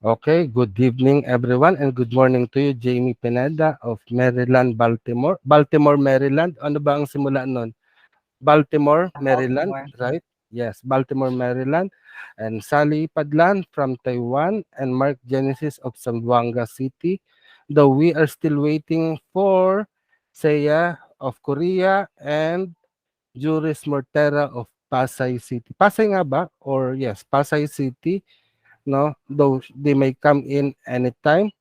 Okay, good evening everyone and good morning to you, Jamie Pineda of Maryland, Baltimore. Baltimore, Maryland. Ano ba ang simula nun? Baltimore, Maryland, Baltimore. right? Yes, Baltimore, Maryland. And Sally Padlan from Taiwan and Mark Genesis of Zamboanga City. Though we are still waiting for Seiya of Korea and Juris Mortera of Pasay City. Pasay nga ba? Or yes, Pasay City, no? Though they may come in anytime.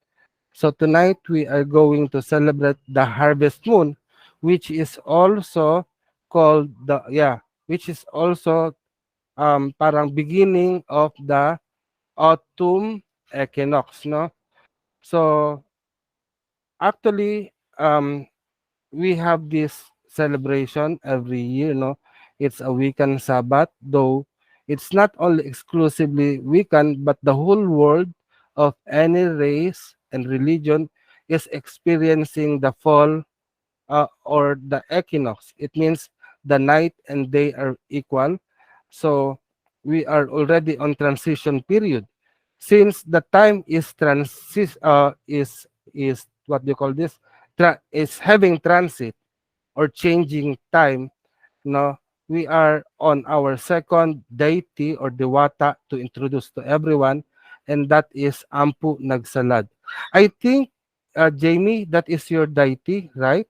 So tonight we are going to celebrate the harvest moon, which is also called which is also parang beginning of the autumn equinox, no? So actually we have this celebration every year, no? It's a weekend Sabbath, though it's not only exclusively weekend, but the whole world of any race and religion is experiencing the fall or the equinox. It means the night and day are equal. So we are already on transition period. Since the time is is what do you call this? Is having transit or changing time, no, we are on our second deity or Diwata to introduce to everyone, and that is Ampu Nagsalad. I think, Jamie, that is your deity, right?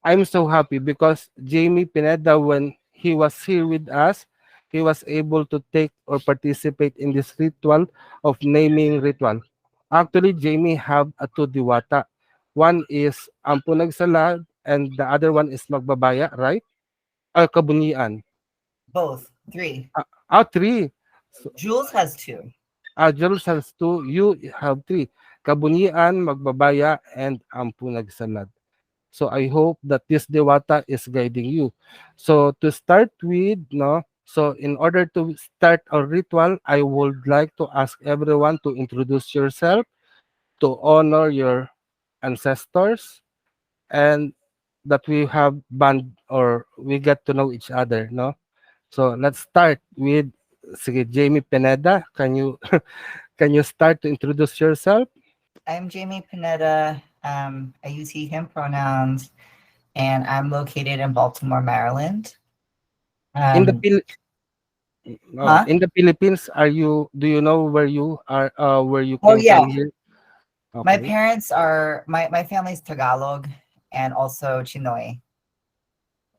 I'm so happy because Jamie Pineda, when he was here with us, he was able to take or participate in this ritual of naming ritual. Actually, Jamie have a two Diwata. One is Ampu Nagsalad and the other one is Magbabaya, right? Kabunian. Both. Three. Three. So, Jules has two. Jules has two, you have three. Kabunian, Magbabaya, and Ampu Nagsalad. So I hope that this Dewata is guiding you. So to start with, no, so in order to start our ritual, I would like to ask everyone to introduce yourself, to honor your ancestors, and that we have bond or we get to know each other, no? So let's start with sige, Jamie Pineda. Can you can you start to introduce yourself? I'm Jamie Panetta. I use he, him pronouns, and I'm located in Baltimore, Maryland. In the Um, huh? in the Philippines, are you do you know where you are where you Oh, came yeah. from here? My Okay. parents are, my family's Tagalog and also Chinoy,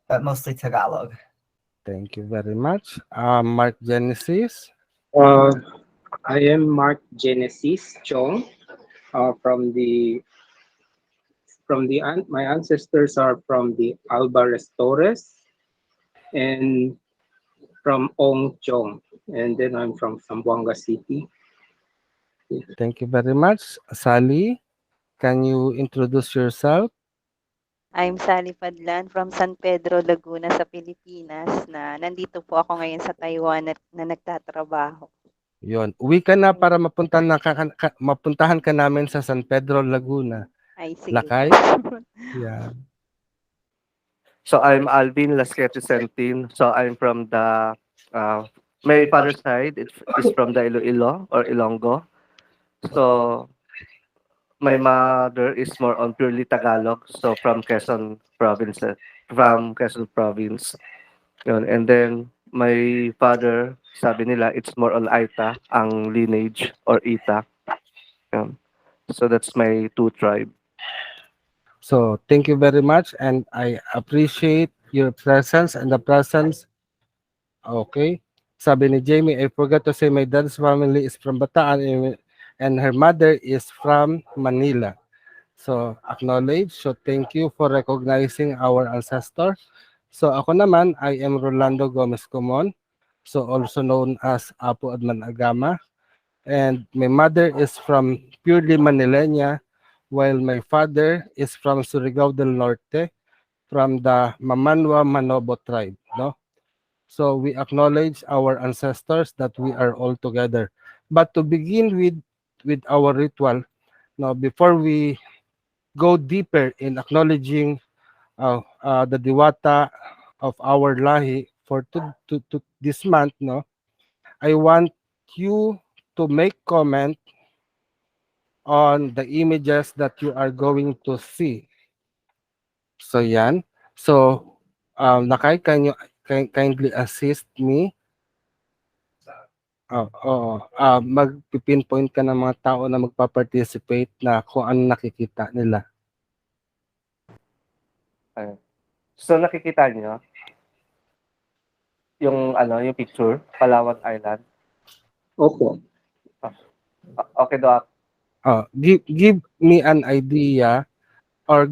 but mostly Tagalog. Thank you very much. Mark Genesis. Uh, I am Mark Genesis Chong. My ancestors are from the Alvarez Torres and from Ong Chong, and then I'm from Zamboanga City. Thank you very much. Sally, can you introduce yourself? I'm Sally Padlan from San Pedro, Laguna sa Pilipinas na nandito po ako ngayon sa Taiwan na nagtatrabaho. Yon. Uwi ka na para mapuntahan ka namin sa San Pedro, Laguna. Ay, sige po. Lakay? Yeah. So I'm Alvin Lasquete Sentin. So I'm from the uh, my father's side is from the Iloilo or Ilonggo. So my mother is more on purely Tagalog. So from Quezon province. Yun. And then my father, sabi nila, it's more on Aita, ang lineage or Ita. Yun. So that's my two tribe. So, thank you very much and I appreciate your presence and the presence. Okay. Sabi ni Jamie, I forgot to say my dad's family is from Bataan and her mother is from Manila. So, acknowledge. So, thank you for recognizing our ancestor. So, ako naman, I am Rolando Gomez Comon. So, also known as Apo Adman Agama. And my mother is from purely Manileña, while my father is from Surigao del Norte, from the Mamanwa Manobo tribe. No? So we acknowledge our ancestors that we are all together. But to begin with our ritual, now before we go deeper in acknowledging the diwata of our lahi for to this month, no, I want you to make comment on the images that you are going to see. So yan. So Nakay, can you kindly assist me? Mag-pinpoint ka ng mga tao na magpa-participate na kung ano nakikita nila. Ayun. So nakikita niyo yung yung picture, Palawan Island. Opo. Okay, Doc. Give me an idea or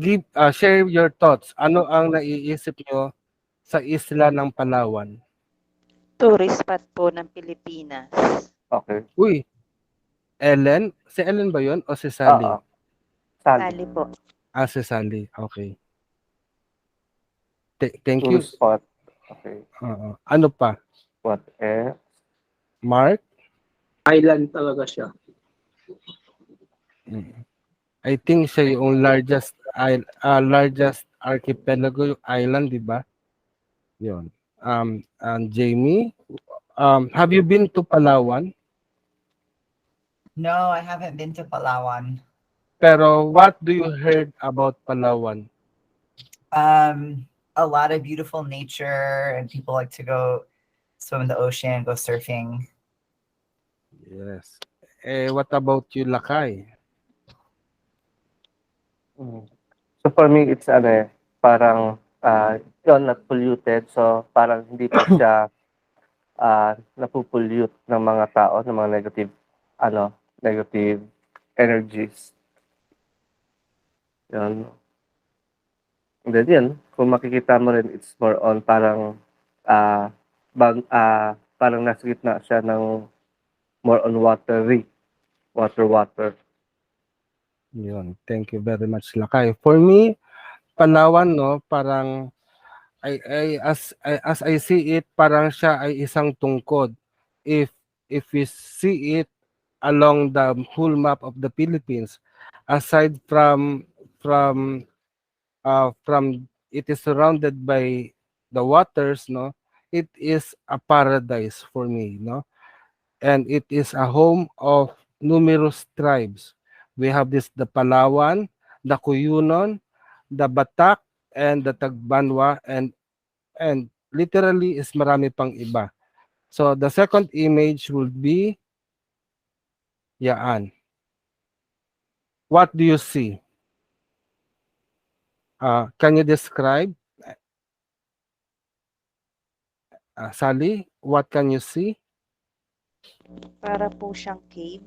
share your thoughts. Ano ang naiisip nyo sa isla ng Palawan? Tourist spot po ng Pilipinas. Okay. Uy, Ellen? Si Ellen ba yun o si Sally? Oo. Sally. Sali po. Si Sally. Okay. Thank you. Tourist spot. Okay. Ano pa? What else? Mark? Island talaga siya. I think siya yung largest archipelago yung island, di ba? Yun. And Jamie, have you been to Palawan? No, I haven't been to Palawan. Pero what do you heard about Palawan? A lot of beautiful nature, and people like to go swim in the ocean, go surfing. Yes. What about you, Lakay? So for me, it's parang yun, not polluted. So parang hindi pa siya napupollute ng mga tao, ng mga negative energies. Yun. And then yun, kung makikita mo rin, it's more on parang parang nasa gitna siya ng more on water. Yun. Thank you very much, Lakay. For me, Palawan, no, parang as I see it, parang siya ay isang tungkod. If we see it along the whole map of the Philippines, aside from it is surrounded by the waters, no, it is a paradise for me, no, and it is a home of numerous tribes. We have the Palawan, the Cuyunon, the Batak, and the Tagbanwa, and literally is marami pang iba. So the second image will be Yaan. What do you see? Can you describe? Sally, what can you see? Para po siyang cave.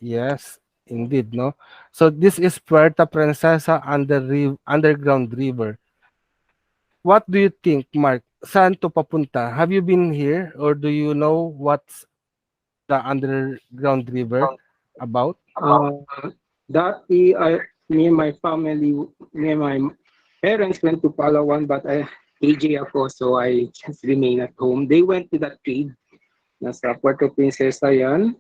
Yes, indeed, no? So this is Puerto Princesa underground river. What do you think, Mark? Saan to papunta? Have you been here or do you know what's the underground river about? Me and my family, me and my parents went to Palawan, but AJ ako, so I just remain at home. They went to that cave. Nasa Puerto Princesa yan.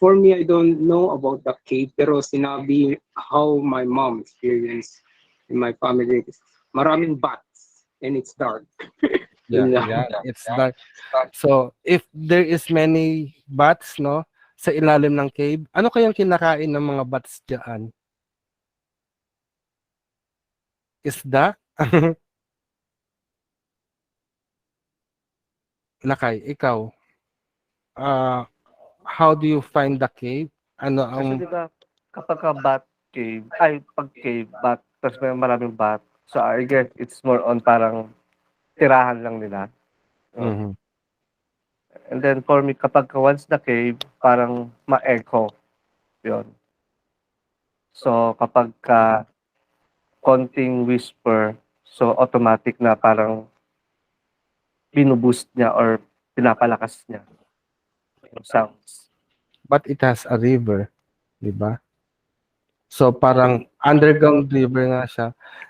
For me, I don't know about the cave, pero sinabi how my mom experienced in my family. Maraming bats and it's dark. Yeah, it's dark. So if there is many bats, no, sa ilalim ng cave, ano kayang kinakain ng mga bats diyan? Isda? Lakay, ikaw. How do you find the cave? Ano Kasi ang diba, kapag pag cave, bat, tapos may maraming bat, so I guess it's more on parang tirahan lang nila. Mhm. And then for me, kapag once na cave, parang ma-echo. Yun. So kapag konting whisper, so automatic na parang binuboost niya or pinapalakas niya yung sounds. But it has a river, di ba? So parang underground river nga siya.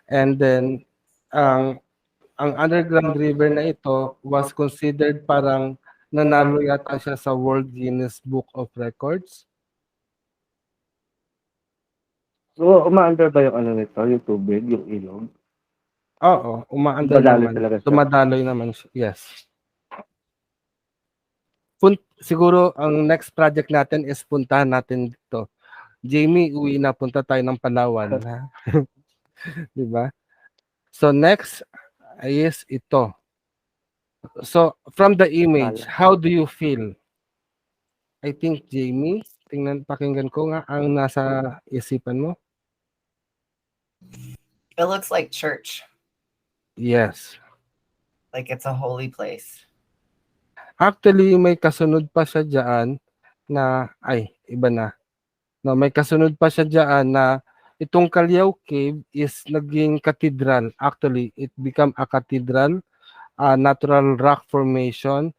And then ang underground river na ito was considered parang nanalo yata siya sa World Guinness Book of Records. So umaandar ba yung nito, yung tubig, yung ilog? Oo, umaandar Dumadaloy naman. talaga siya. Dumadaloy naman siya. Yes. siguro ang next project natin is puntahan natin dito. Jamie, uwi na, punta tayo ng Palawan, ha? 'Di ba? So next is ito. So from the image, how do you feel? I think Jamie, pakinggan ko nga ang nasa isipan mo. It looks like church, Yes. like it's a holy place. Actually, may kasunod pa siya diyan na iba na. No, may kasunod pa siya diyan na itong Calyaw Cave is naging cathedral. Actually, it become a cathedral, a natural rock formation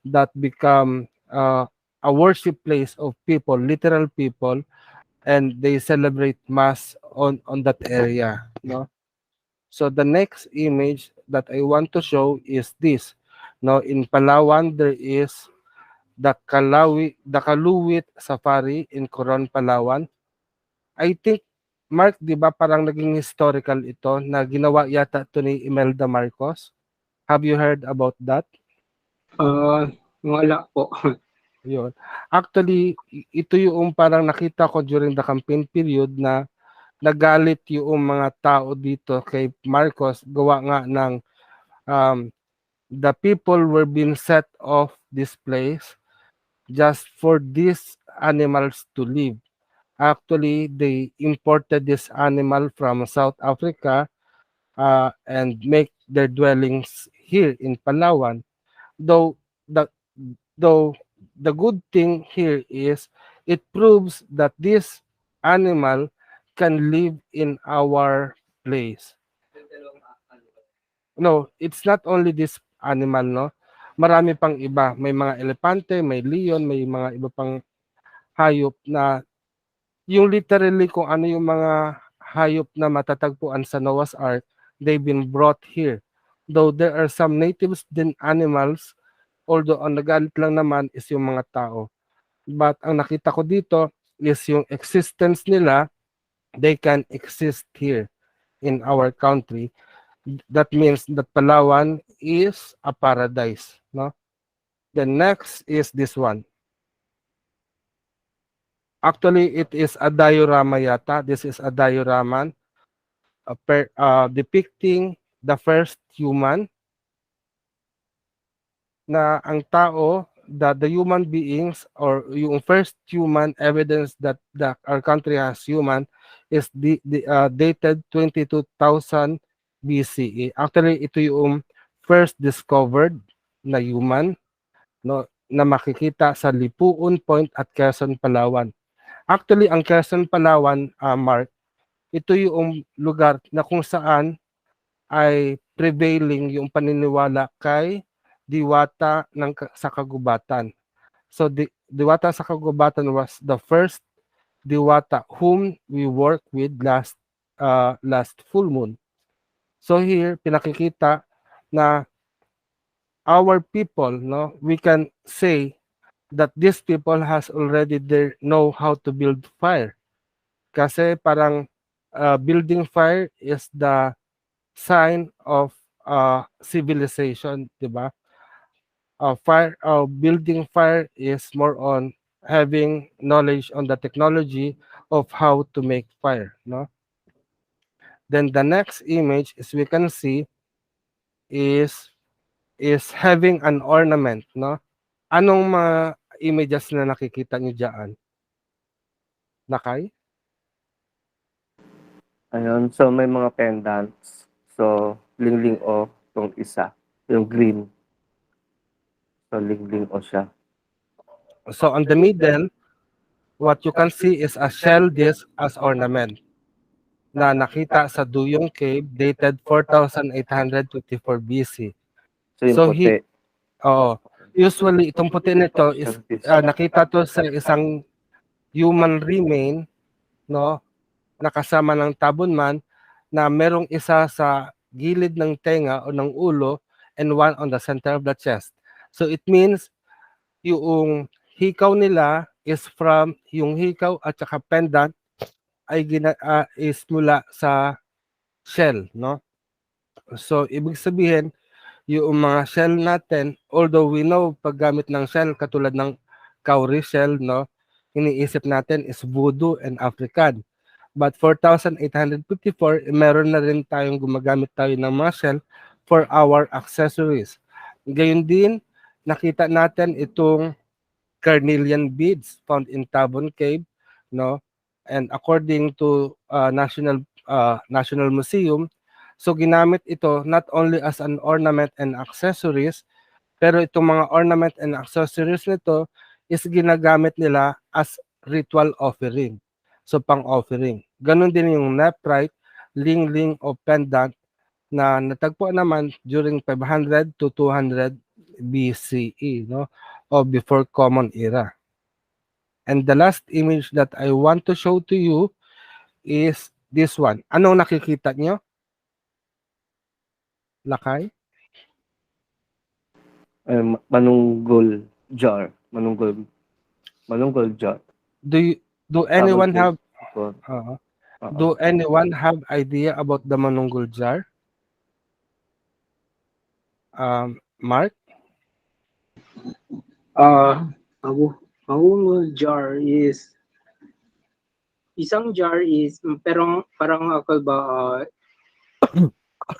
that become a worship place of people, literal people, and they celebrate mass on that area, no? So the next image that I want to show is this. No, in Palawan there is the Kaluwit Safari in Coron, Palawan. I think, Mark, di ba parang naging historical ito na ginawa yata ito ni Imelda Marcos? Have you heard about that? Wala po. Yun. Actually, ito yung parang nakita ko during the campaign period na nagalit yung mga tao dito kay Marcos gawa nga ng the people were being set off this place just for these animals to live. Actually, they imported this animal from South Africa and make their dwellings here in Palawan. Though the though the good thing here is it proves that this animal can live in our place. No, it's not only this animal, no. Marami pang iba. May mga elepante, may leon, may mga iba pang hayop na yung literally kung ano yung mga hayop na matatagpuan sa Noah's Ark, they've been brought here. Though there are some natives din animals, although ang nagalit lang naman is yung mga tao. But ang nakita ko dito is yung existence nila, they can exist here in our country. That means that Palawan is a paradise, no? The next is this one. Actually, it is a diorama yata. This is a diorama depicting the first human na ang tao, the human beings or yung first human evidence that our country has human is dated 22,000 BCE. Actually, ito yung first discovered na human, no, na makikita sa Lipuon Point at Quezon, Palawan. Actually, ang Quezon, Palawan, Mark, ito yung lugar na kung saan ay prevailing yung paniniwala kay Diwata sa Kagubatan. So Diwata sa Kagubatan was the first Diwata whom we worked with last full moon. So here pinakikita na our people, no, we can say that these people has already know how to build fire. Kasi parang building fire is the sign of civilization, di ba? Building fire is more on having knowledge on the technology of how to make fire, no? Then the next image is we can see is having an ornament, no? Anong mga images na nakikita niyo diyan? Nakay? Ayun, so may mga pendants. So, lingling o tong isa, yung green. So, lingling o siya. So on the middle, what you can see is a shell disc as ornament na nakita sa Duyong Cave dated 4,854 BC. So, yung So, puti. usually itong puti nito is nakita to sa isang human remain, no, nakasama ng tabunman na merong isa sa gilid ng tenga o ng ulo and one on the center of the chest. So it means yung hikaw nila is from yung hikaw at saka pendant ay is mula sa shell, no? So ibig sabihin yung mga shell natin, although we know paggamit ng shell katulad ng cowrie shell, no, iniisip natin is voodoo and African. But 4,854, meron na rin tayong gumagamit tayo ng mga shell for our accessories. Gayun din, nakita natin itong carnelian beads found in Tabon Cave, no? And according to National Museum, so ginamit ito not only as an ornament and accessories, pero itong mga ornament and accessories nito is ginagamit nila as ritual offering. So pang-offering. Ganon din yung nephrite, ling-ling o pendant na natagpuan naman during 500 to 200 BCE, no? O before Common Era. And the last image that I want to show to you is this one. Anong nakikita nyo? Lakay? Manunggol jar. Manunggol jar. Do anyone Tabon have cave. do anyone have idea about the manunggol jar? Mark? Ang jar is isang jar is parang ako ba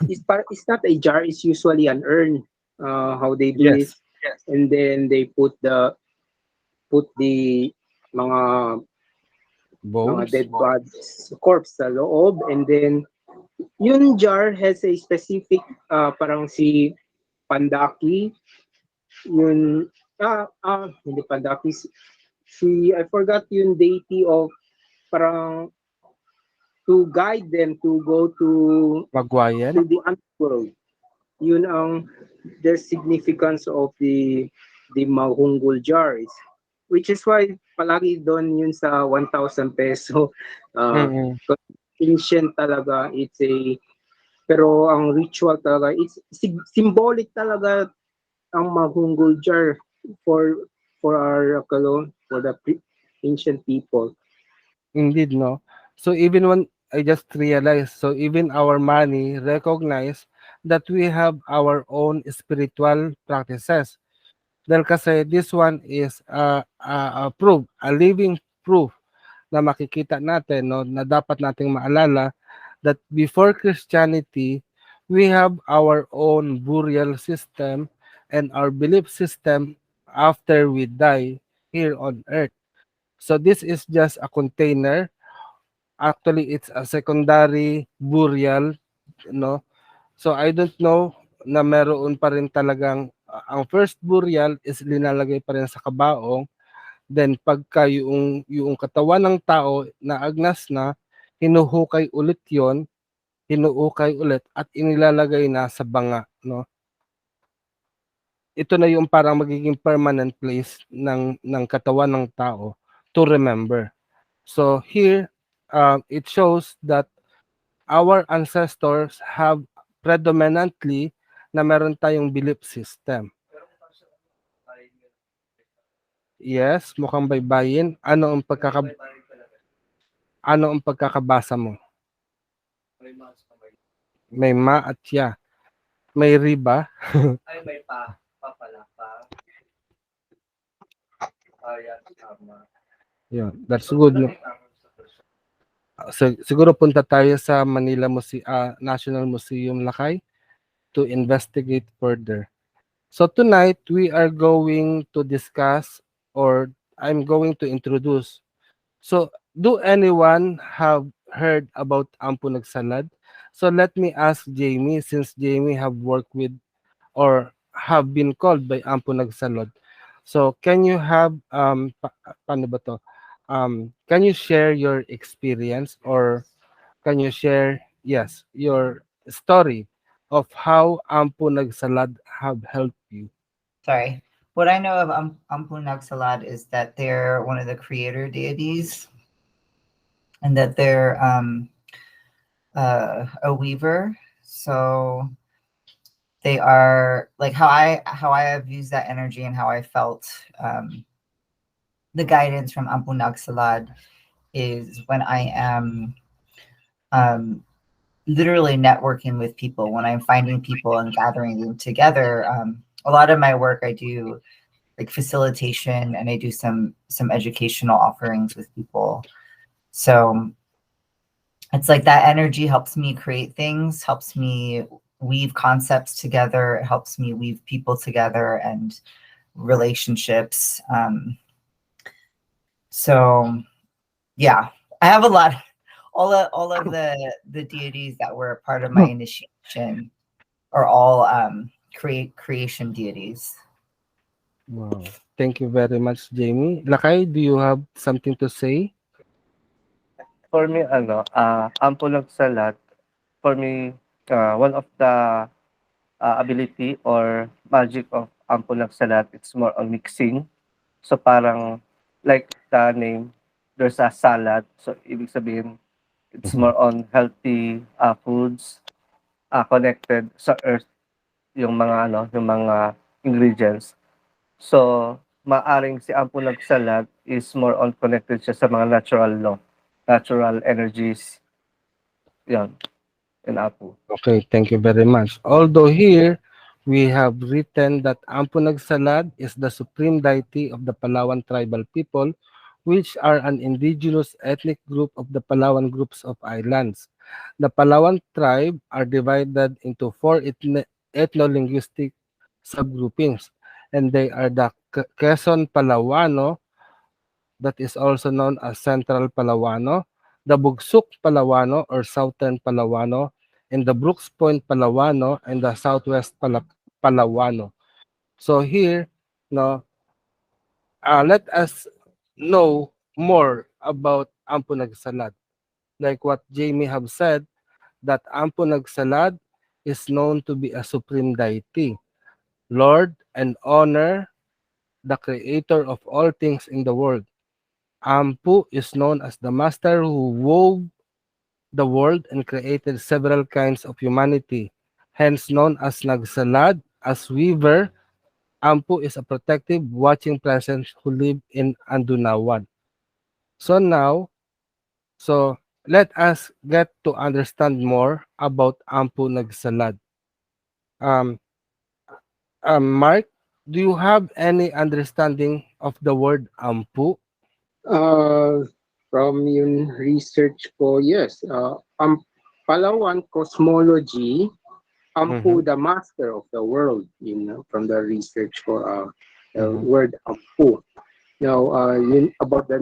it's not a jar, it's usually an urn. How they do Yes. it, and then they put the mga Bones? dead bodies corpse sa loob, and then yung jar has a specific parang si Pandaki, yun hindi Pandaki, si I forgot yung deity of parang to guide them to go to Magwayan? the underworld. Yun ang the significance of the mahunggol jars, which is why palagi doon yun sa 1,000 peso. Mm-mm. Ancient talaga, it's a pero ang ritual talaga, it's symbolic talaga ang mahunggol jar for for the ancient people. Indeed, no? So even when I just realized, so even our money recognize that we have our own spiritual practices. Dahil kasi this one is a proof, a living proof na makikita natin, no, na dapat nating maalala that before Christianity, we have our own burial system and our belief system after we die here on earth. So this is just a container. Actually, it's a secondary burial, no? So I don't know na meron pa rin talagang ang first burial is linalagay pa rin sa kabaong. Then pagka yung katawan ng tao na agnas na, hinuhukay ulit yon, hinuukay ulit at inilalagay na sa banga, no? Ito na yung parang magiging permanent place ng katawan ng tao to remember. So here, it shows that our ancestors have predominantly na meron tayong belief system. Yes, mukhang baybayin. Ano ang pagkakabasa mo? May ma at ya. May riba. Ay, may pala pa. Ayan, tama. Yun, that's good. No? So, siguro punta tayo sa National Museum Lakay to investigate further. So tonight we are going to discuss, or I'm going to introduce. So do anyone have heard about Ampu Nagsalad? So let me ask Jamie, since Jamie have worked with or have been called by Ampu Nagsalad. So can you have paano ba to? Can you share your experience, or can you share your story of how Ampu Nagsalad have helped you? Sorry. What I know of Ampu Nagsalad is that they're one of the creator deities, and that they're a weaver. So they are like how I have used that energy and how I felt the guidance from Ampu Nagsalad is when I am literally networking with people. When I'm finding people and gathering them together, a lot of my work I do like facilitation, and I do some educational offerings with people. So it's like that energy helps me create things, helps me weave concepts together, it helps me weave people together and relationships. So yeah, I have a lot. All of the deities that were a part of my initiation are all creation deities. Wow. Thank you very much, Jamie. Lakay, do you have something to say? For me, Ampu Nagsalad, for me, one of the ability or magic of Ampu Nagsalad, it's more on mixing. So parang like the name, there's a salad. So ibig sabihin, it's Mhm. more on healthy foods, connected sa earth yung mga yung mga ingredients. So maaring si Ampu Nagsalad is more on connected siya sa mga natural law, natural energies, yon, in Apu. Okay, thank you very much. Although here, we have written that Ampu Nagsalad is the supreme deity of the Palawan tribal people, which are an indigenous ethnic group of the Palawan groups of islands. The Palawan tribe are divided into four ethno-linguistic subgroupings, and they are the Quezon Palawano, that is also known as Central Palawano, the Bugsuk Palawano or Southern Palawano, and the Brooks Point Palawano and the Southwest Palawano. So here, no, let us know more about Ampu Nagsalad. Like what Jamie have said, that Ampu Nagsalad is known to be a supreme deity, Lord and honor, the creator of all things in the world. Ampu is known as the master who wove the world and created several kinds of humanity, hence known as Nagsalad. As weaver, Ampu is a protective, watching presence who live in Andunawan. So now, so let us get to understand more about Ampu Nagsalad. Um, Mark, do you have any understanding of the word Ampu? Uh, from yung research ko, yes, ang Palawan cosmology, Mm-hmm. Ampu, the master of the world, from the research ko, the Mm-hmm. word Ampu. Now, yun about the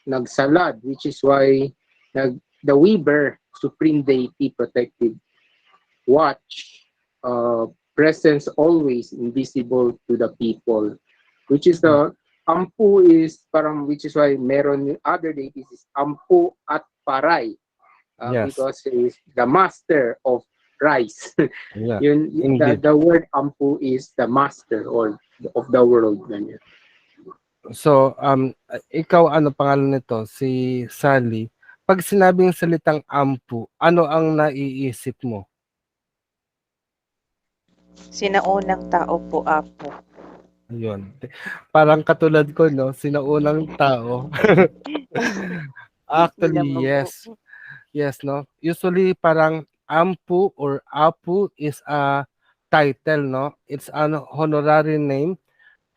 nagsalad, which is why the weaver, supreme deity, protective watch, presence always invisible to the people, which is the Ampu is parang, which is why meron yung other deities is Ampu at Paray, Yes, because he is the master of rice. yeah, Yun, indeed. the word Ampu is the master or of the world. Ganyan. So, ikaw ano pangalan nito? Si Sally. Pag sinabing salitang ampu, ano ang naiisip mo? Sinaunang tao po, Apo. Ayun. Parang katulad ko, no? Sinaunang tao. Yun Actually, naman po. yes. Yes, no? Usually, parang ampu or apu is a title, no? It's an honorary name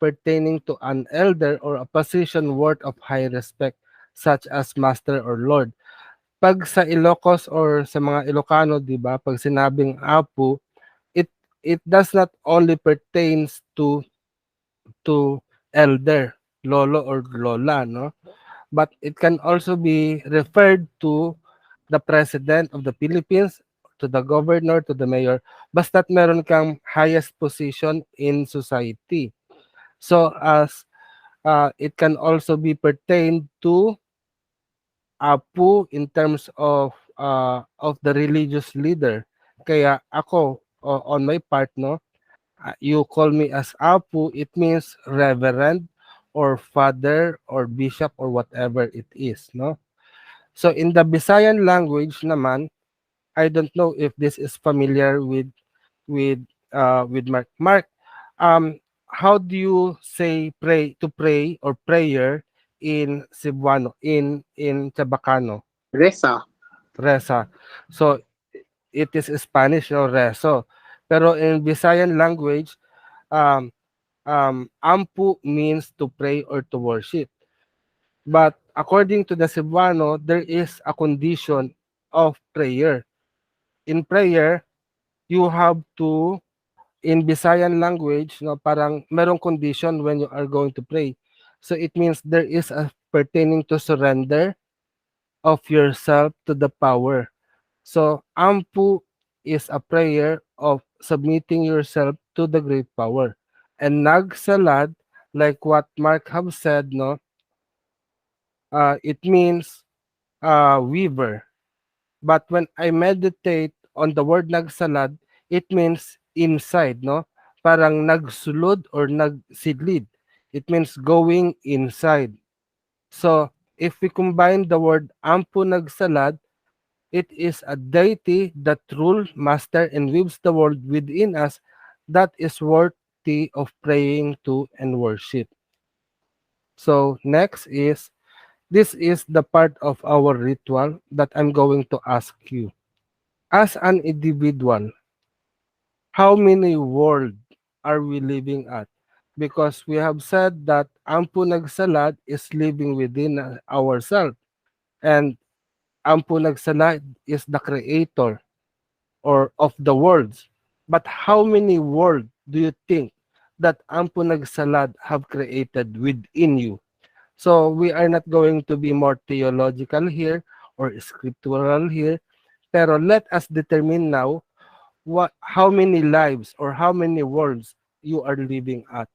pertaining to an elder or a position worth of high respect, such as master or lord. Pag sa Ilocos or sa mga Ilocano, 'di ba, pag sinabing apu, it it does not only pertains to elder, lolo or lola, no? But it can also be referred to the president of the Philippines, to the governor, to the mayor, basta't meron kang highest position in society. So as it can also be pertained to apu in terms of the religious leader. Kaya ako, on my part, no, you call me as apu, it means reverend or father or bishop or whatever it is, no? So in the Visayan language naman, I don't know if this is familiar with with Mark. Mark, how do you say pray or prayer in Cebuano, in Chabacano? Resa. Resa. So it is Spanish or rezo. Pero in Visayan language, um, ampu means to pray or to worship. But according to the Cebuano, there is a condition of prayer. In prayer, you have to, in Visayan language, no, parang merong condition when you are going to pray. So it means there is a pertaining to surrender of yourself to the power. So ampu is a prayer of submitting yourself to the great power. And nagsalad, like what Mark have said, no, it means weaver. But when I meditate on the word nagsalad, it means inside, no? Parang nagsulod or nagsidlid. It means going inside. So, if we combine the word ampu nagsalad, it is a deity that rule, master, and weaves the world within us that is worthy of praying to and worship. So, next is, this is the part of our ritual that I'm going to ask you. As an individual, how many world are we living at? Because we have said that Ampu Nagsalad is living within ourselves, and Ampu Nagsalad is the creator or of the worlds. But how many world do you think that Ampu Nagsalad have created within you? So we are not going to be more theological here or scriptural here, pero let us determine now how many lives or how many worlds you are living at.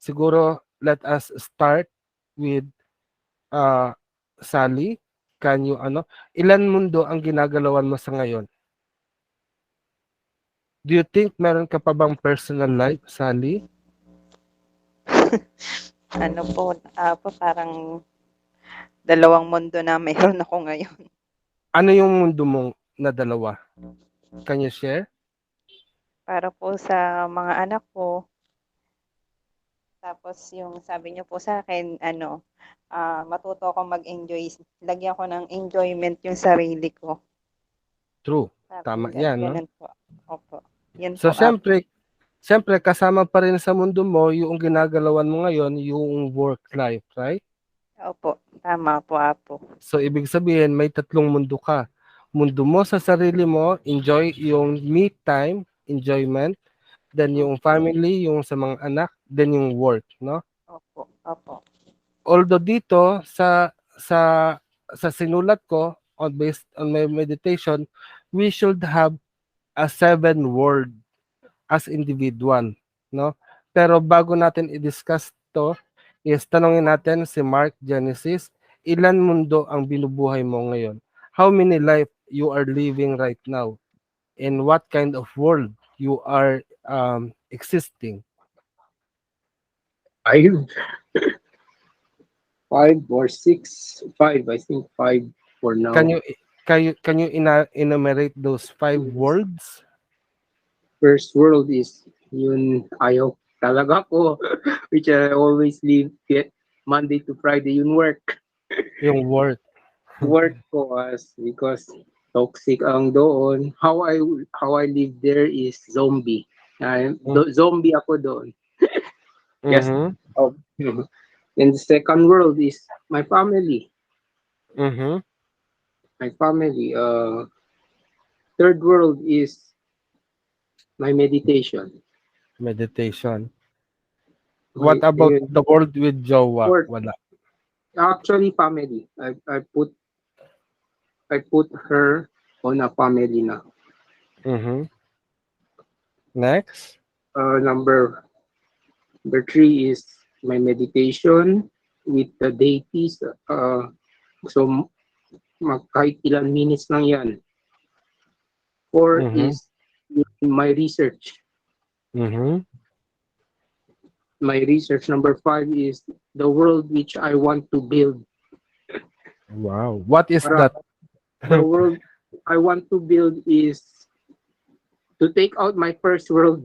Siguro let us start with uh, Sally. Can you ilan mundo ang ginagalawan mo sa ngayon? Do you think meron ka pa bang personal life, Sally? Ano po, parang dalawang mundo na meron ako ngayon. Ano yung mundo mong na dalawa? Can you share? Para po sa mga anak ko, tapos yung sabi niyo po sa akin, matuto akong mag-enjoy. Lagyan ko ng enjoyment yung sarili ko. True. Sabi Tama nila, yan, no? ganun po. Opo. Yun So, po, Apo. siyempre, kasama pa rin sa mundo mo, yung ginagalawan mo ngayon, yung work life, right? Opo. Tama po, Apo. So, ibig sabihin, may tatlong mundo ka. Mundo mo sa sarili mo, enjoy yung me time, enjoyment, then yung family, yung sa mga anak, then yung work, no? Opo. Opo. Although dito, sa sinulat ko, based on my meditation, we should have a 7 world as individual, no? Pero bago natin i-discuss to, is tanongin natin si Mark Genesis, ilan mundo ang binubuhay mo ngayon? How many life you are living right now? And what kind of world you are existing? Five, five or six, five. I think five for now. Can you enumerate those 5 worlds? First world is yun ayaw talaga ko, which I always leave Monday to Friday yun work. Yung work. Work ko because toxic ang doon. How I live there is zombie. Zombie ako doon. Yes. Mhm. Oh. And the second world is my family. Mhm. My family. Third world is my meditation. Meditation. What about Ayun. the world with jowa? Work. Wala. Actually, family. I put her on a family na. Mhm. Next. Number 3 is my meditation with the deities. So kahit ilan minutes lang yan. 4 Mhm. is my research. Mhm. My research. Number 5 is the world which I want to build. Wow. What is Para that? the world I want to build is to take out my first world.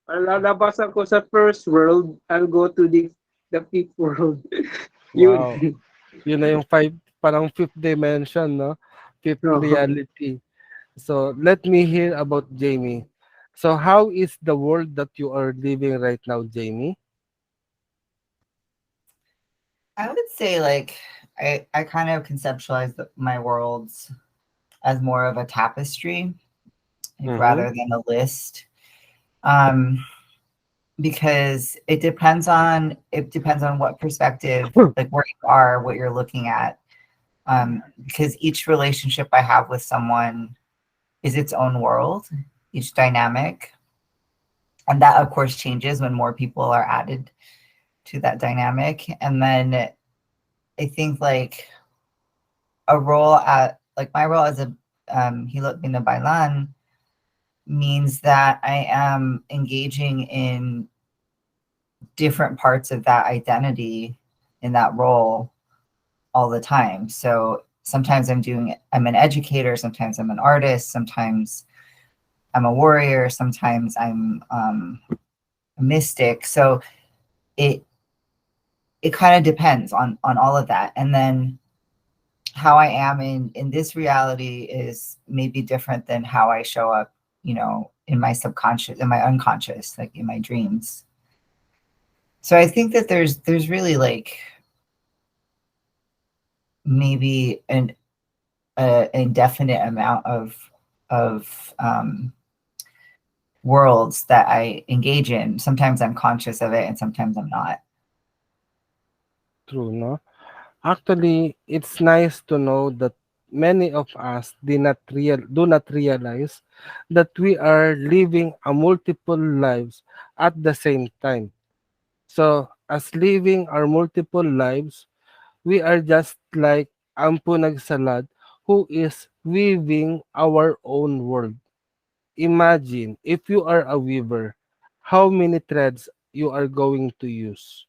Lalabas ako sa first world, I'll go to the fifth world. Wow. Yun. Yun na yung parang fifth dimension, no? Fifth Oo. reality. So let me hear about Jamie. So how is the world that you are living right now, Jamie? I would say like I kind of conceptualize my worlds as more of a tapestry, like Mm-hmm. rather than a list. Um, because it depends on what perspective, like where you are, what you're looking at. Because each relationship I have with someone is its own world, each dynamic, and that of course changes when more people are added to that dynamic. And then I think like a role at like my role as a Hilot Binabaylan means that I am engaging in different parts of that identity in that role all the time. So sometimes I'm an educator, sometimes I'm an artist, sometimes I'm a warrior, sometimes I'm a mystic. So it it kind of depends on all of that. And then how I am in this reality is maybe different than how I show up, in my subconscious, in my unconscious, like in my dreams. So I think that there's really like maybe an indefinite amount of worlds that I engage in. Sometimes I'm conscious of it, and sometimes I'm not. True, no? Actually, it's nice to know that many of us do not realize that we are living a multiple lives at the same time. So, as living our multiple lives, we are just like Ampu Nagsalad who is weaving our own world. Imagine if you are a weaver, how many threads you are going to use,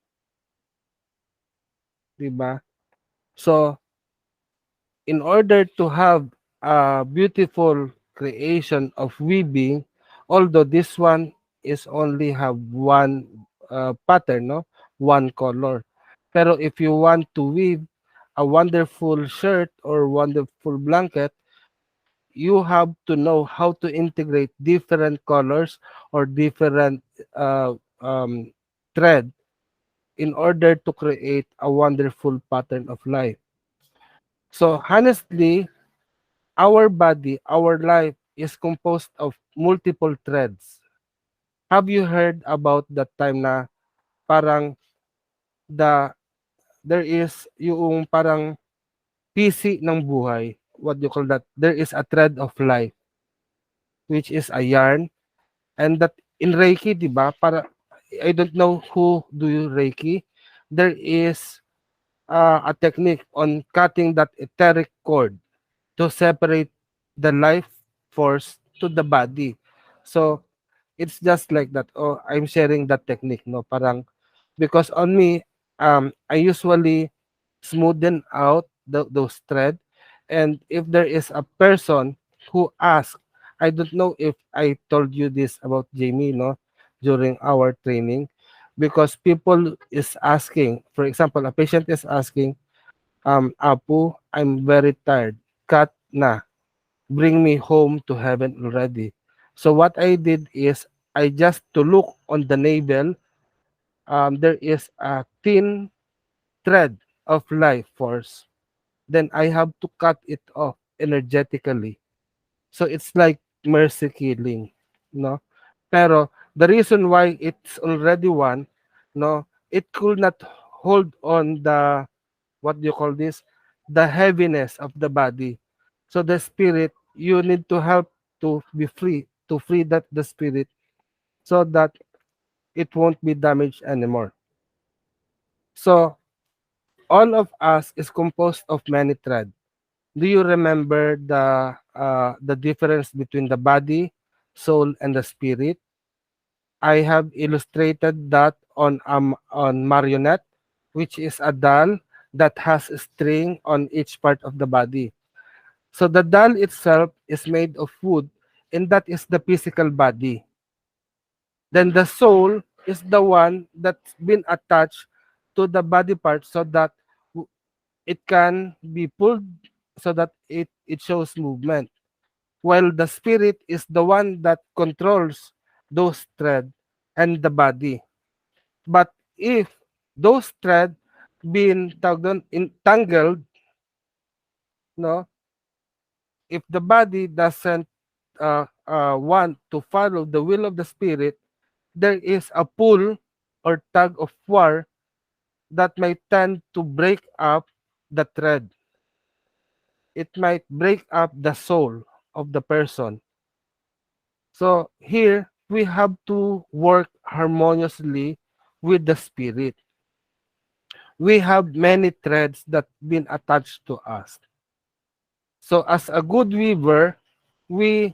'di ba? So, in order to have a beautiful creation of weaving, although this one is only have one pattern, no, one color. Pero if you want to weave a wonderful shirt or wonderful blanket, you have to know how to integrate different colors or different uh, um, thread in order to create a wonderful pattern of life. So honestly, our body, our life is composed of multiple threads. Have you heard about that time na parang the there is yung parang PC ng buhay? What do you call that? There is a thread of life, which is a yarn, and that in Reiki, di ba? Para I don't know who do you Reiki. There is a technique on cutting that etheric cord to separate the life force to the body. So it's just like that. Oh, I'm sharing that technique, no? Parang because on me, I usually smoothen out those thread, and if there is a person who asks, I don't know if I told you this about Jamie, no, during our training, because people is asking, for example, a patient is asking, Apu, I'm very tired. Cut na. Bring me home to heaven already. So what I did is I just to look on the navel, there is a thin thread of life force. Then I have to cut it off energetically. So it's like mercy killing, no? Pero the reason why it's already one, no, it could not hold on the what do you call this? The heaviness of the body. So the spirit, you need to help to be free, to free that the spirit so that it won't be damaged anymore. So all of us is composed of many threads. Do you remember the difference between the body, soul, and the spirit? I have illustrated that on marionette, which is a doll that has a string on each part of the body. So the doll itself is made of wood, and that is the physical body. Then the soul is the one that's been attached to the body part so that it can be pulled so that it shows movement, while the spirit is the one that controls those thread and the body. But if those thread been entangled, no, if the body doesn't want to follow the will of the spirit, there is a pull or tug of war that might tend to break up the thread. It might break up the soul of the person. So here we have to work harmoniously with the spirit. We have many threads that been attached to us. So as a good weaver, we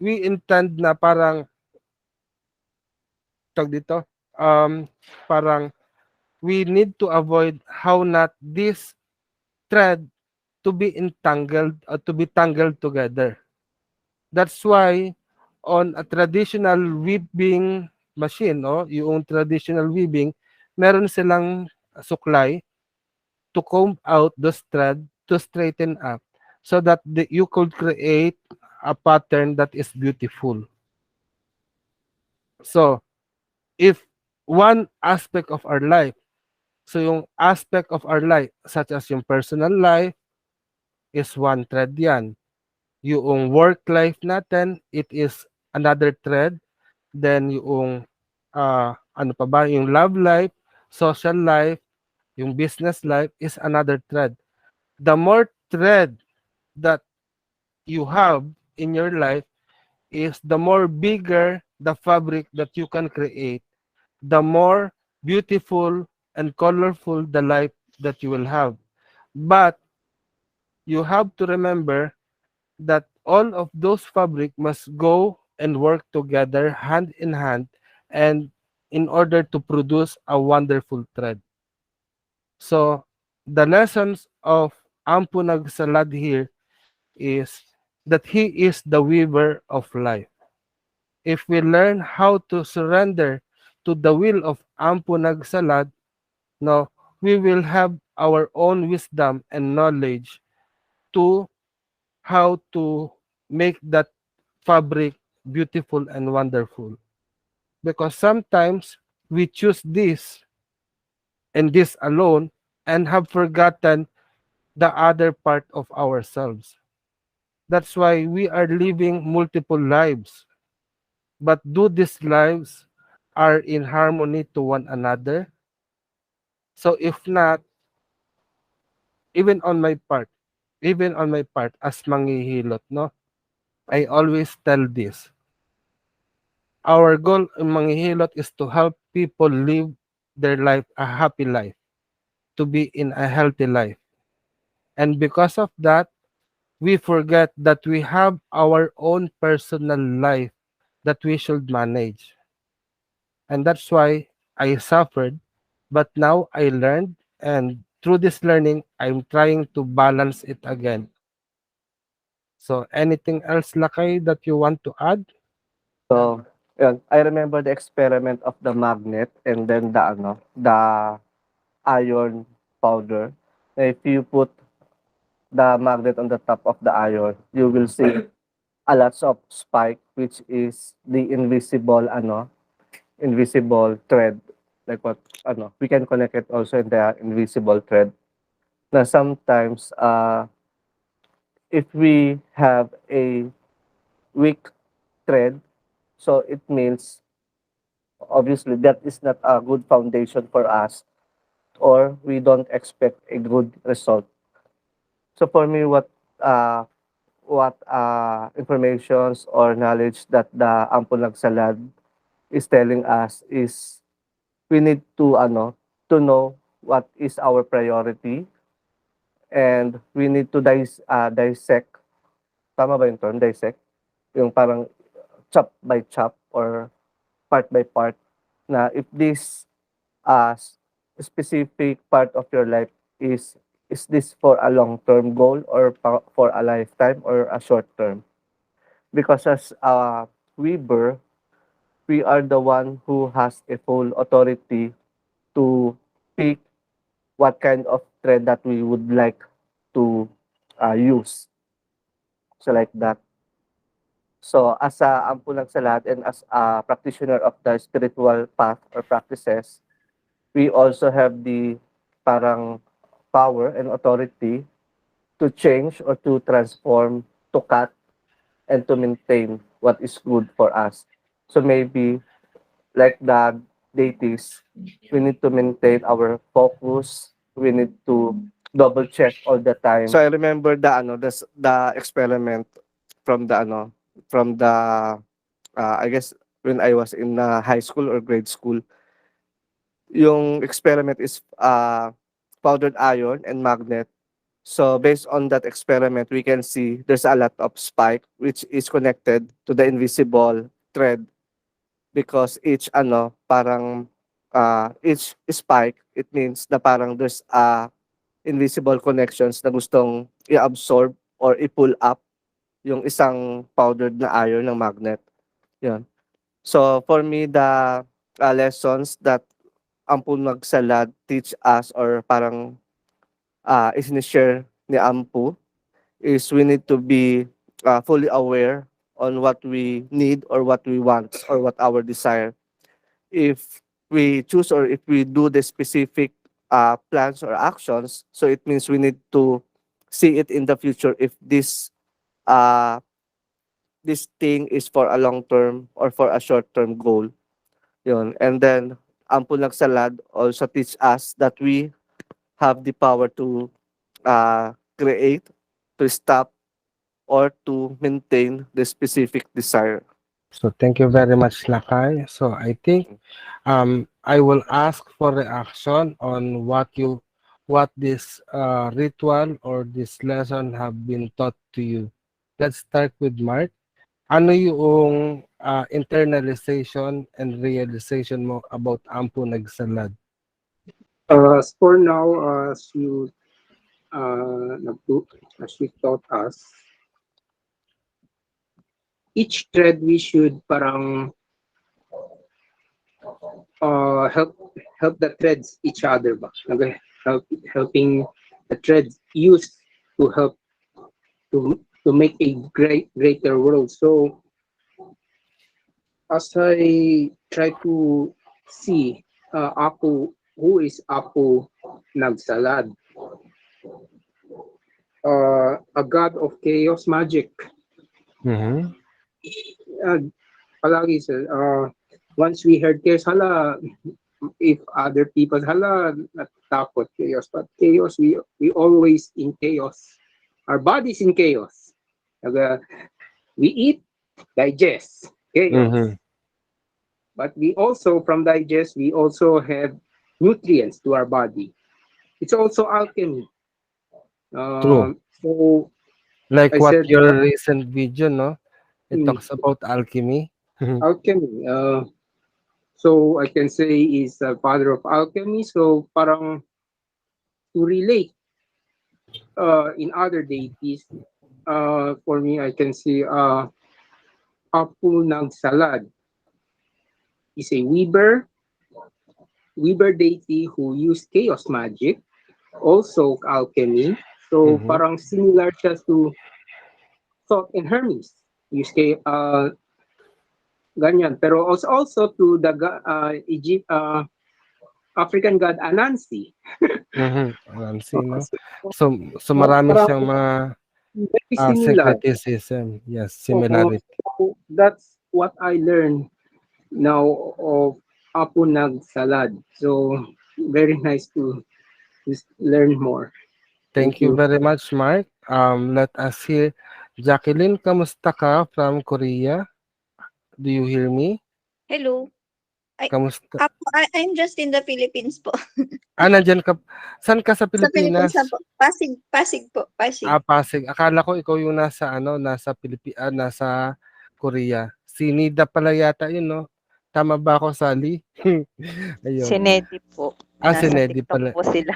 intend na parang tag dito, parang we need to avoid how not this thread to be entangled or to be tangled together. That's why on a traditional weaving machine, no, yung traditional weaving, meron silang suklay to comb out those thread to straighten up so that you could create a pattern that is beautiful. So, if one aspect of our life, so yung aspect of our life, such as yung personal life, is one thread yan. Yung work life natin, it is another thread. Then yung, ano pa ba, yung love life, social life, yung business life is another thread. The more thread that you have in your life is the more bigger the fabric that you can create, the more beautiful and colorful the life that you will have. But you have to remember that all of those fabric must go and work together hand in hand and in order to produce a wonderful thread. So the lessons of Ampu Nagsalad here is that he is the weaver of life. If we learn how to surrender to the will of Ampu Nagsalad, no, we will have our own wisdom and knowledge to how to make that fabric beautiful and wonderful. Because sometimes we choose this and this alone and have forgotten the other part of ourselves. That's why we are living multiple lives. But do these lives are in harmony to one another? So if not, even on my part, as manghihilot, no, I always tell this. Our goal in manghihilot is to help people live their life a happy life, to be in a healthy life. And because of that, we forget that we have our own personal life that we should manage. And that's why I suffered, but now I learned, and through this learning, I'm trying to balance it again. So anything else, Lakay, that you want to add? So, yun, I remember the experiment of the magnet and then the iron powder. If you put the magnet on the top of the iron, you will see a lots of spike, which is the invisible thread. Like what, we can connect it also in the invisible thread. Now, sometimes, if we have a weak thread, so it means obviously that is not a good foundation for us, or we don't expect a good result. So for me, what informations or knowledge that the Ampu Nagsalad is telling us is we need to know what is our priority, and we need to dissect. Tama ba yung term, dissect? Yung parang chop by chop or part by part, na if this specific part of your life is this for a long-term goal or for a lifetime or a short term? Because as a weaver, we are the one who has a full authority to pick what kind of thread that we would like to use. So like that. So as a Ampu Nagsalad and as a practitioner of the spiritual path or practices, we also have the parang power and authority to change or to transform, to cut, and to maintain what is good for us. So maybe like the deities, we need to maintain our focus. We need to double check all the time. So I remember the experiment from the I guess when I was in high school or grade school. Yung experiment is powdered iron and magnet. So based on that experiment, we can see there's a lot of spike which is connected to the invisible thread because each spike, it means na parang there's invisible connections na gustong i-absorb or i-pull up yung isang powdered na iron ng magnet. Yan. So for me, the lessons that Ampu Nagsalad teach us or parang isinishare ni Ampu is we need to be fully aware on what we need or what we want or what our desire. If we choose or if we do the specific plans or actions, so it means we need to see it in the future if uh, this thing is for a long term or for a short term goal. Yun. And then Ampu Nagsalad also teach us that we have the power to create, to stop, or to maintain the specific desire. So thank you very much, Lakay. So I think I will ask for reaction on what this ritual or this lesson have been taught to you. Let's start with Mark. Ano yung internalization and realization mo about Ampu Nagsalad? As for now, as you taught us, each thread we should parang help the threads each other ba? Helping the threads use to help to make a greater world. So as I try to see who is Apu Nagsalad, a god of chaos magic. Mm-hmm. Palagi once we heard chaos, if other people, natakot chaos. But chaos, we always in chaos. Our body's in chaos. We eat, digest, chaos. Mm-hmm. But we also, from digest, we also have nutrients to our body. It's also alchemy. True. So Like I what said, your recent video, no? It talks about alchemy. alchemy. So I can say is the father of alchemy. So parang to relate in other deities, for me, I can see Apu Nagsalad is a weaver deity who used chaos magic, also alchemy. So Mhm. parang similar siya to Thoth and Hermes. Use ganyan. Pero also to the African god Anansi. Mhm. No? So marami Parang siyang mga very similar. syncretism. Yes, Oo. similarity. So that's what I learned now of Apu Nagsalad. So very nice to just learn more. Thank you very much, Mark. Let us hear Jacqueline, kamusta ka from Korea? Do you hear me? Hello. Kamusta? I'm just in the Philippines po. Nandyan ka. Saan ka sa Sa Philippines Pilipinas? na po. Pasig po. Pasig. Pasig. Akala ko ikaw yung nasa nasa Korea. Si Nida pala yata yun, no? Tama ba ako, Sally? Ayun. Si Nedy po. Si Nasa Nedy TikTok pala. po sila.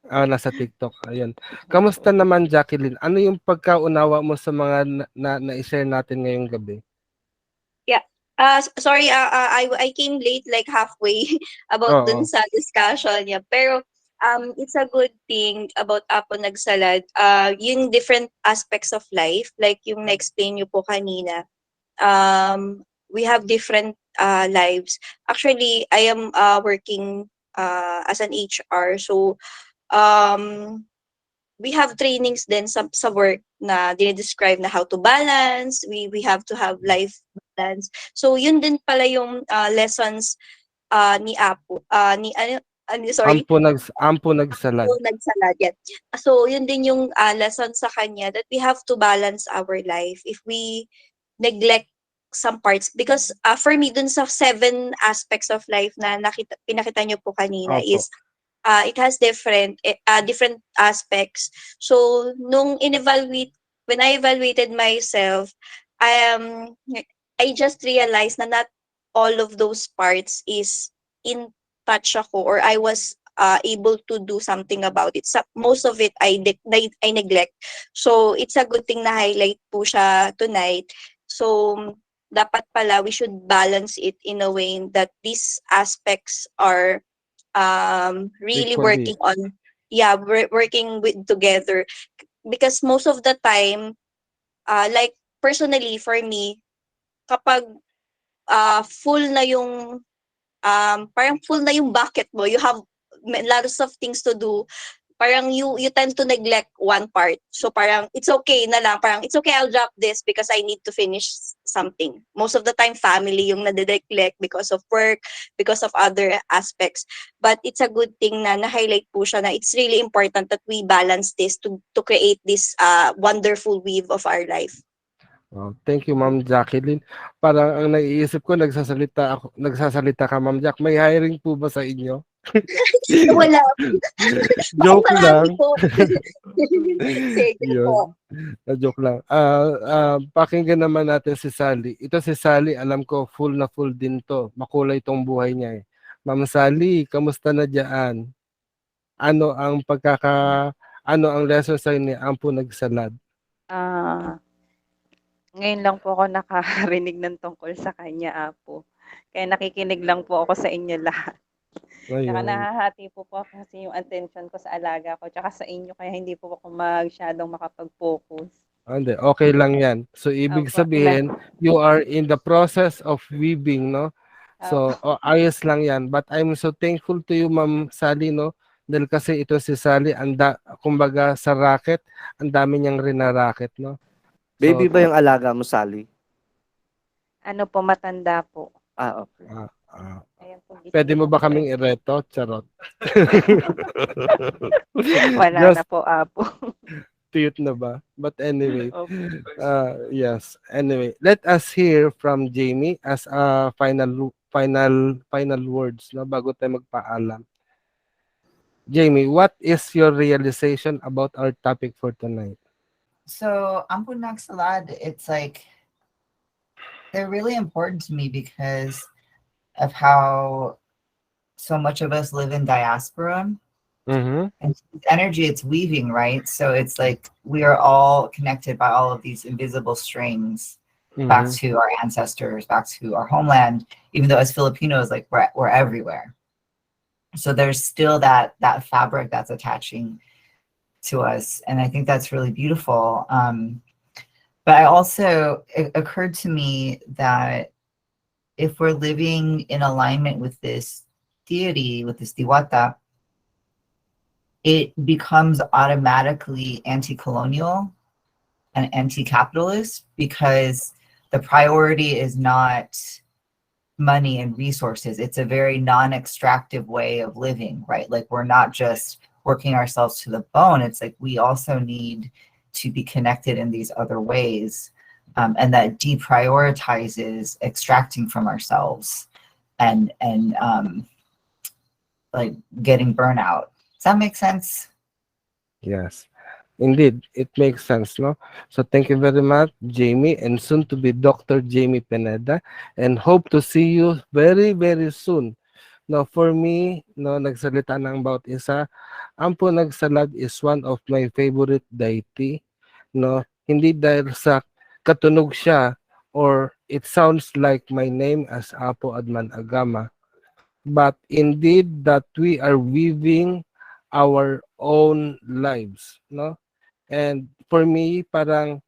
Nasa TikTok. Ayun. Kamusta naman, Jacqueline? Ano yung pagkaunawa mo sa mga na-share natin ngayong gabi? Yeah. Sorry, I came late like halfway about dun Oo. sa discussion niya. Pero It's a good thing about Apo Nagsalad. Yung different aspects of life, like yung na-explain niyo po kanina, we have different lives. Actually, I am working as an HR. So, um, we have trainings din sa work na dinidescribe na how to balance. We have to have life balance. So, yun din pala yung lessons ni Apo, sorry, Ampu Nagsalad. Nagsalad, yan. So, yun din yung lesson sa kanya that we have to balance our life. If we neglect some parts, because for me, dun sa 7 aspects of life na pinakita niyo po kanina Opo. is it has different aspects. So, when I evaluated myself, I just realized na not all of those parts is in touch ako, or I was able to do something about it. Most of it I neglect. So it's a good thing na highlight po siya tonight. So dapat pala we should balance it in a way that these aspects are really Equally. working on, working with together, because most of the time, like personally for me, kapag full na yung parang full na yung bucket mo, you have lots of things to do, parang you tend to neglect one part. So parang it's okay na lang, parang it's okay, I'll drop this because I need to finish something. Most of the time family yung nade-neglect because of work, because of other aspects. But it's a good thing na na-highlight po siya na it's really important that we balance this to create this wonderful weave of our life. Oh, thank you, Ma'am Jacqueline. Parang ang naiisip ko, nagsasalita ka, Ma'am Jack. May hiring po ba sa inyo? Wala. Joke lang. Marami po. Sige po. Yun. Joke lang. Pakinggan naman natin si Sally. Ito si Sally, alam ko, full na full din to. Makulay tong buhay niya eh. Ma'am Sally, kamusta na dyan? Ano ang lesson sa'yo ni Ampu Nagsalad? Ngayon lang po ako nakarinig ng tungkol sa kanya, Apo. Kaya nakikinig lang po ako sa inyo lahat. Tsaka Ayun. nahahati po kasi yung attention ko sa alaga ko tsaka sa inyo, kaya hindi po ako masyadong makapag-focus. Hindi, okay lang yan. So, ibig Opo, sabihin, you are in the process of weaving, no? So, ayos lang yan. But I'm so thankful to you, Ma'am Sally, no? Dahil kasi ito si Sally, kumbaga sa racket, ang dami niyang rinaracket, no? Baby ba yung alaga mo, Sally? Ano po, matanda po. Okay. Ayan po, Pwede mo ba kaming ireto? Charot. Wala na po, Apo. Cute na ba? But anyway, Opo. yes. Anyway, let us hear from Jamie as a final words, no, bago tayo magpaalam. Jamie, what is your realization about our topic for tonight? So Ampu Nagsalad, it's like they're really important to me because of how so much of us live in diaspora. Mm-hmm. And energy, it's weaving, right? So it's like we are all connected by all of these invisible strings back to our ancestors, back to our homeland, even though as Filipinos, like we're everywhere. So there's still that fabric that's attaching to us. And I think that's really beautiful. But it occurred to me that if we're living in alignment with this deity, with this Diwata, it becomes automatically anti-colonial and anti-capitalist, because the priority is not money and resources. It's a very non-extractive way of living, right? Like we're not just working ourselves to the bone. It's like we also need to be connected in these other ways. And that deprioritizes extracting from ourselves and like getting burnout. Does that make sense? Yes, indeed, it makes sense, no? So thank you very much, Jamie, and soon to be Dr. Jamie Pineda, and hope to see you very, very soon. Now, for me, no, nagsalita ng about isa, Ampu Nagsalad is one of my favorite deity, no? Hindi dahil sa katunog siya or it sounds like my name as Apo Adman Agama, but indeed that we are weaving our own lives, no? And for me, parang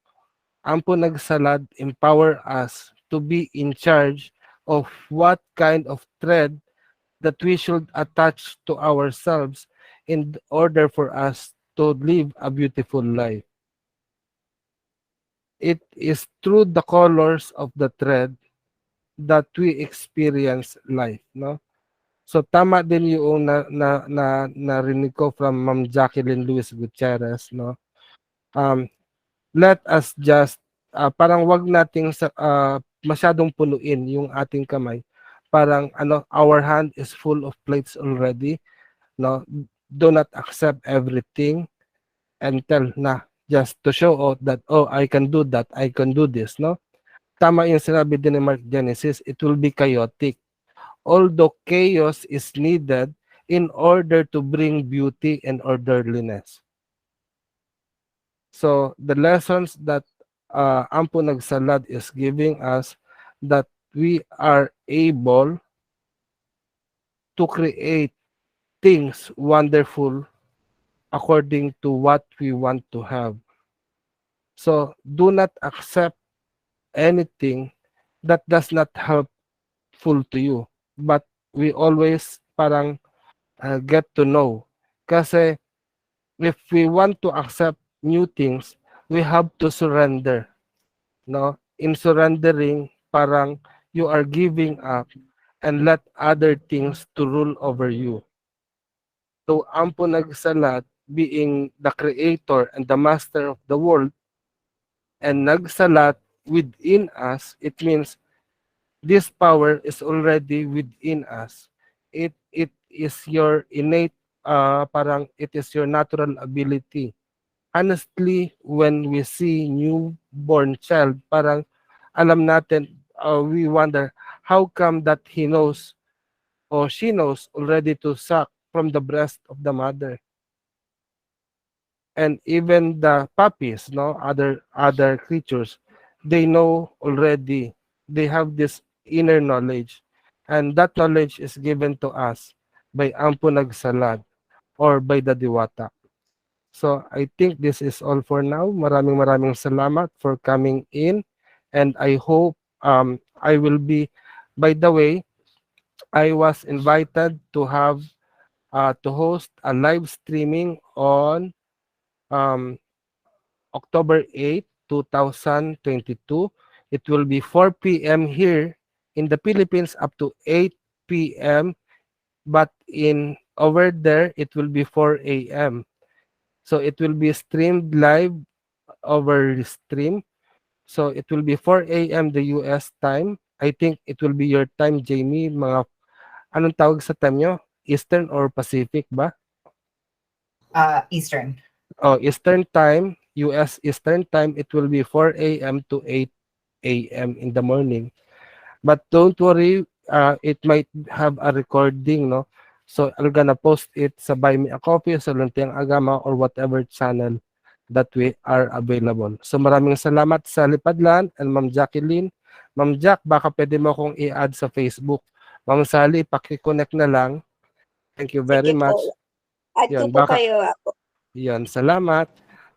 Ampu Nagsalad empower us to be in charge of what kind of thread that we should attach to ourselves in order for us to live a beautiful life. It is through the colors of the thread that we experience life, no? So tama din yung narinig ko from Ma'am Jacqueline Luis Gutierrez, no? Let us just parang wag nating masyadong punuin yung ating kamay. Parang our hand is full of plates already, no? Do not accept everything and tell na just to show out that I can do that, I can do this, no? Tama yung sinabi din ni Mark Genesis, it will be chaotic. Although chaos is needed in order to bring beauty and orderliness. So the lessons that Ampu Nagsalad is giving us, that we are able to create things wonderful according to what we want to have. So do not accept anything that does not helpful to you. But we always parang get to know. Kasi if we want to accept new things, we have to surrender. No? In surrendering, parang you are giving up and let other things to rule over you. So Ampu Nagsalad, being the creator and the master of the world, and Nagsalat within us, it means this power is already within us. It is your innate, parang it is your natural ability. Honestly, when we see newborn child, parang alam natin, we wonder how come that he knows or she knows already to suck from the breast of the mother. And even the puppies, no, other creatures, they know already. They have this inner knowledge, and that knowledge is given to us by Ampu Nagsalad or by the Diwata. So I think this is all for now. Maraming salamat for coming in, and I hope I will be. By the way, I was invited to have to host a live streaming on um, October 8, 2022. It will be 4 p.m. here in the Philippines up to 8 p.m. But in over there, it will be 4 a.m. So it will be streamed live over stream. So it will be 4 a.m. the US time. I think it will be your time, Jamie. Mga anong tawag sa time nyo? Eastern or Pacific ba? Eastern. Oh, Eastern time, US Eastern time, it will be 4 a.m. to 8 a.m. in the morning. But don't worry, it might have a recording, no? So I'm gonna post it sa Buy Me a Coffee, sa Luntiang Aghama, or whatever channel that we are available. So maraming salamat sa Lipadlan and Ma'am Jacqueline. Ma'am Jack, baka pwede mo akong i-add sa Facebook. Ma'am Sally, paki-connect na lang. Thank you very Sige much. po. Add ko Yun, po baka, kayo ako. yun, salamat.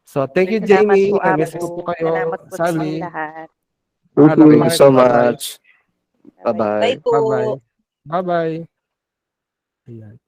So thank you, Salamat Jamie. po, Na-miss Apo. ko po kayo, Salamat po sa inyong Sally. lahat. Paalam, Thank you Mark. so Bye-bye. much. Bye-bye. Bye po. Bye-bye. Bye-bye. Ayan.